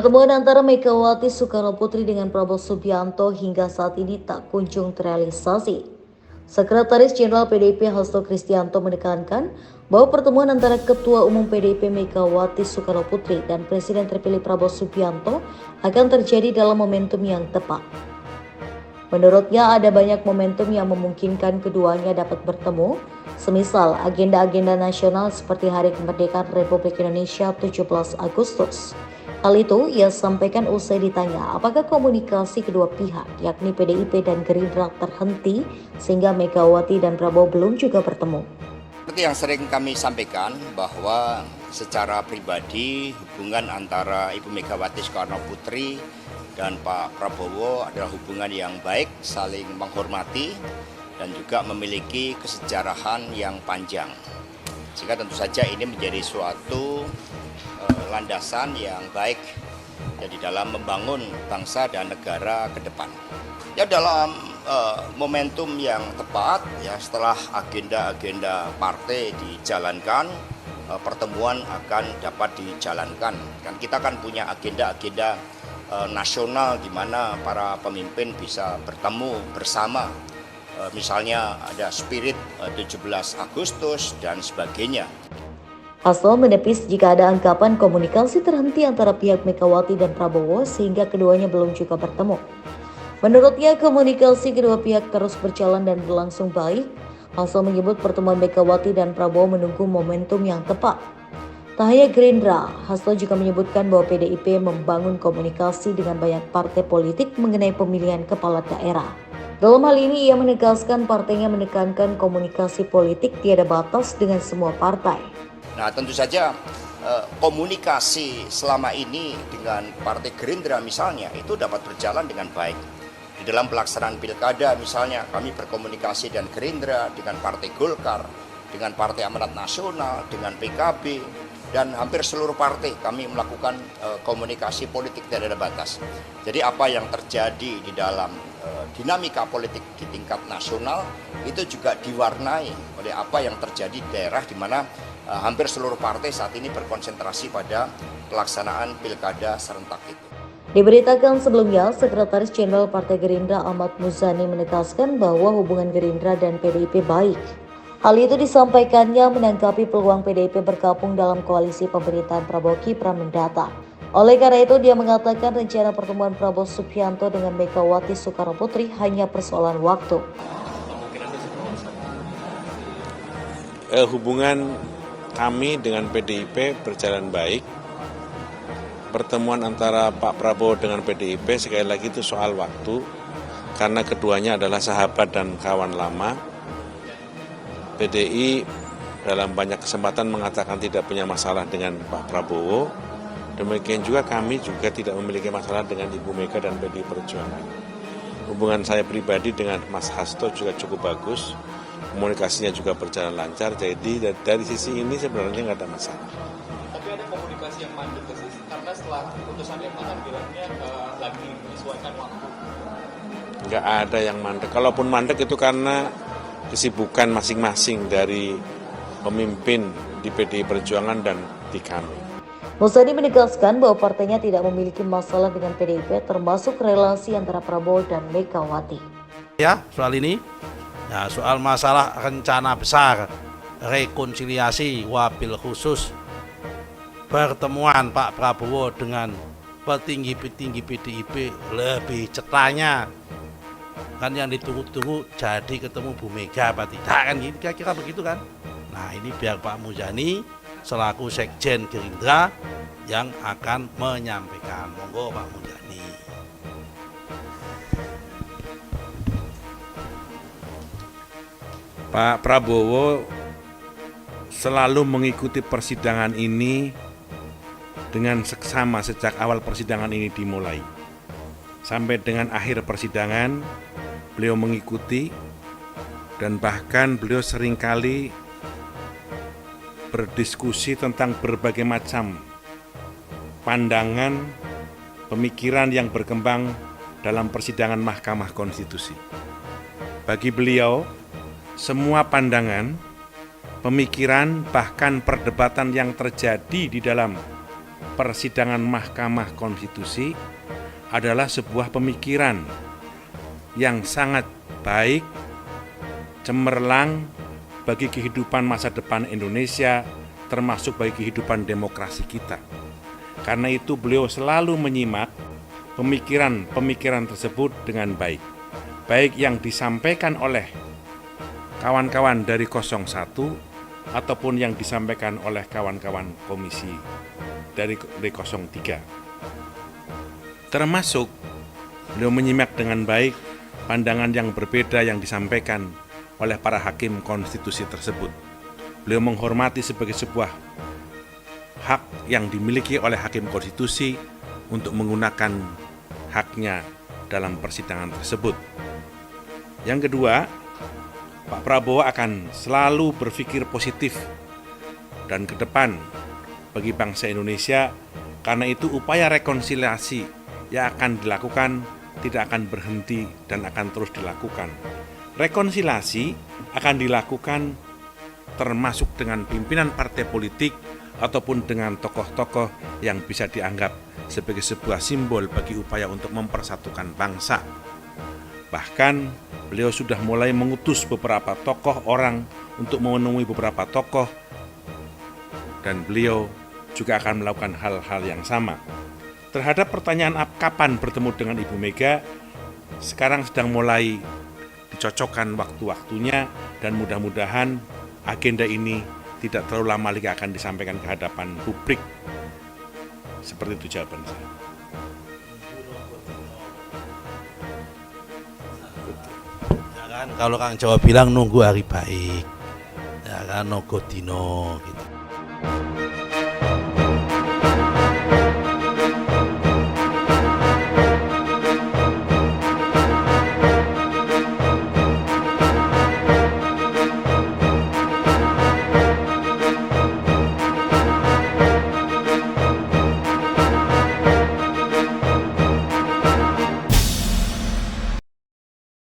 Pertemuan antara Megawati Soekarnoputri dengan Prabowo Subianto hingga saat ini tak kunjung terrealisasi. Sekretaris Jenderal PDIP Hasto Kristianto menekankan bahwa pertemuan antara Ketua Umum PDIP Megawati Soekarnoputri dan Presiden terpilih Prabowo Subianto akan terjadi dalam momentum yang tepat. Menurutnya ada banyak momentum yang memungkinkan keduanya dapat bertemu, semisal agenda-agenda nasional seperti Hari Kemerdekaan Republik Indonesia 17 Agustus. Hal itu ia sampaikan usai ditanya apakah komunikasi kedua pihak yakni PDIP dan Gerindra terhenti sehingga Megawati dan Prabowo belum juga bertemu. Seperti yang sering kami sampaikan bahwa secara pribadi hubungan antara Ibu Megawati Soekarnoputri dan Pak Prabowo adalah hubungan yang baik, saling menghormati dan juga memiliki kesejarahan yang panjang. Sehingga tentu saja ini menjadi suatu landasan yang baik jadi dalam membangun bangsa dan negara ke depan. Ya dalam momentum yang tepat ya setelah agenda-agenda partai dijalankan, pertemuan akan dapat dijalankan. Kan kita kan punya agenda-agenda nasional di mana para pemimpin bisa bertemu bersama. Misalnya ada spirit 17 Agustus dan sebagainya. Hasto menepis jika ada anggapan komunikasi terhenti antara pihak Megawati dan Prabowo sehingga keduanya belum juga bertemu. Menurutnya komunikasi kedua pihak terus berjalan dan berlangsung baik. Hasto menyebut pertemuan Megawati dan Prabowo menunggu momentum yang tepat. Tak hanya Gerindra, Hasto juga menyebutkan bahwa PDIP membangun komunikasi dengan banyak partai politik mengenai pemilihan kepala daerah. Dalam hal ini ia menegaskan partainya menekankan komunikasi politik tiada batas dengan semua partai. Nah tentu saja komunikasi selama ini dengan Partai Gerindra misalnya itu dapat berjalan dengan baik. Di dalam pelaksanaan pilkada misalnya kami berkomunikasi dengan Gerindra, dengan Partai Golkar, dengan Partai Amanat Nasional, dengan PKB, dan hampir seluruh partai kami melakukan komunikasi politik tidak ada batas. Jadi apa yang terjadi di dalam dinamika politik di tingkat nasional itu juga diwarnai oleh apa yang terjadi di daerah di mana hampir seluruh partai saat ini berkonsentrasi pada pelaksanaan pilkada serentak itu. Diberitakan sebelumnya, Sekretaris Jenderal Partai Gerindra Ahmad Muzani menegaskan bahwa hubungan Gerindra dan PDIP baik. Hal itu disampaikannya menanggapi peluang PDIP bergabung dalam koalisi pemerintahan Prabowo Gibran mendatang. Oleh karena itu, dia mengatakan rencana pertemuan Prabowo Subianto dengan Megawati Soekarnoputri hanya persoalan waktu. Hubungan kami dengan PDIP berjalan baik. Pertemuan antara Pak Prabowo dengan PDIP sekali lagi itu soal waktu, karena keduanya adalah sahabat dan kawan lama. PDI dalam banyak kesempatan mengatakan tidak punya masalah dengan Pak Prabowo. Demikian juga kami juga tidak memiliki masalah dengan Ibu Mega dan PDI Perjuangan. Hubungan saya pribadi dengan Mas Hasto juga cukup bagus. Komunikasinya juga berjalan lancar, jadi dari sisi ini sebenarnya nggak ada masalah. Tapi ada komunikasi yang mandek karena setelah keputusannya Pak bilangnya lagi menyesuaikan waktu. Nggak ada yang mandek. Kalaupun mandek itu karena kesibukan masing-masing dari pemimpin di PDI Perjuangan dan di kami. Muzani menegaskan bahwa partainya tidak memiliki masalah dengan PDIP termasuk relasi antara Prabowo dan Megawati. Ya, soal ini. Ya, soal masalah rencana besar rekonsiliasi wabil khusus pertemuan Pak Prabowo dengan petinggi-petinggi PDIP lebih cetanya kan yang ditunggu-tunggu jadi ketemu Bu Mega apa tidak kan gitu kira-kira begitu kan. Nah ini biar Pak Muzani selaku Sekjen Gerindra yang akan menyampaikan. Monggo Pak Muzani. Pak Prabowo selalu mengikuti persidangan ini dengan seksama sejak awal persidangan ini dimulai. Sampai dengan akhir persidangan, beliau mengikuti dan bahkan beliau seringkali berdiskusi tentang berbagai macam pandangan, pemikiran yang berkembang dalam persidangan Mahkamah Konstitusi. Bagi beliau, semua pandangan, pemikiran, bahkan perdebatan yang terjadi di dalam persidangan Mahkamah Konstitusi adalah sebuah pemikiran yang sangat baik, cemerlang bagi kehidupan masa depan Indonesia, termasuk bagi kehidupan demokrasi kita. Karena itu beliau selalu menyimak pemikiran-pemikiran tersebut dengan baik. Baik yang disampaikan oleh kawan-kawan dari 01 ataupun yang disampaikan oleh kawan-kawan komisi dari 03. Termasuk beliau menyimak dengan baik pandangan yang berbeda yang disampaikan oleh para hakim konstitusi tersebut. Beliau menghormati sebagai sebuah hak yang dimiliki oleh hakim konstitusi untuk menggunakan haknya dalam persidangan tersebut. Yang kedua, Pak Prabowo akan selalu berpikir positif dan ke depan bagi bangsa Indonesia. Karena itu upaya rekonsiliasi yang akan dilakukan tidak akan berhenti dan akan terus dilakukan. Rekonsiliasi akan dilakukan termasuk dengan pimpinan partai politik ataupun dengan tokoh-tokoh yang bisa dianggap sebagai sebuah simbol bagi upaya untuk mempersatukan bangsa. Bahkan beliau sudah mulai mengutus beberapa tokoh orang untuk menemui beberapa tokoh, dan beliau juga akan melakukan hal-hal yang sama. Terhadap pertanyaan kapan bertemu dengan Ibu Mega, sekarang sedang mulai dicocokkan waktu-waktunya, dan mudah-mudahan agenda ini tidak terlalu lama lagi akan disampaikan ke hadapan publik. Seperti itu jawaban saya. Ya kan, kalau Kang Jawa bilang nunggu hari baik, ya kan, nogo dino gitu.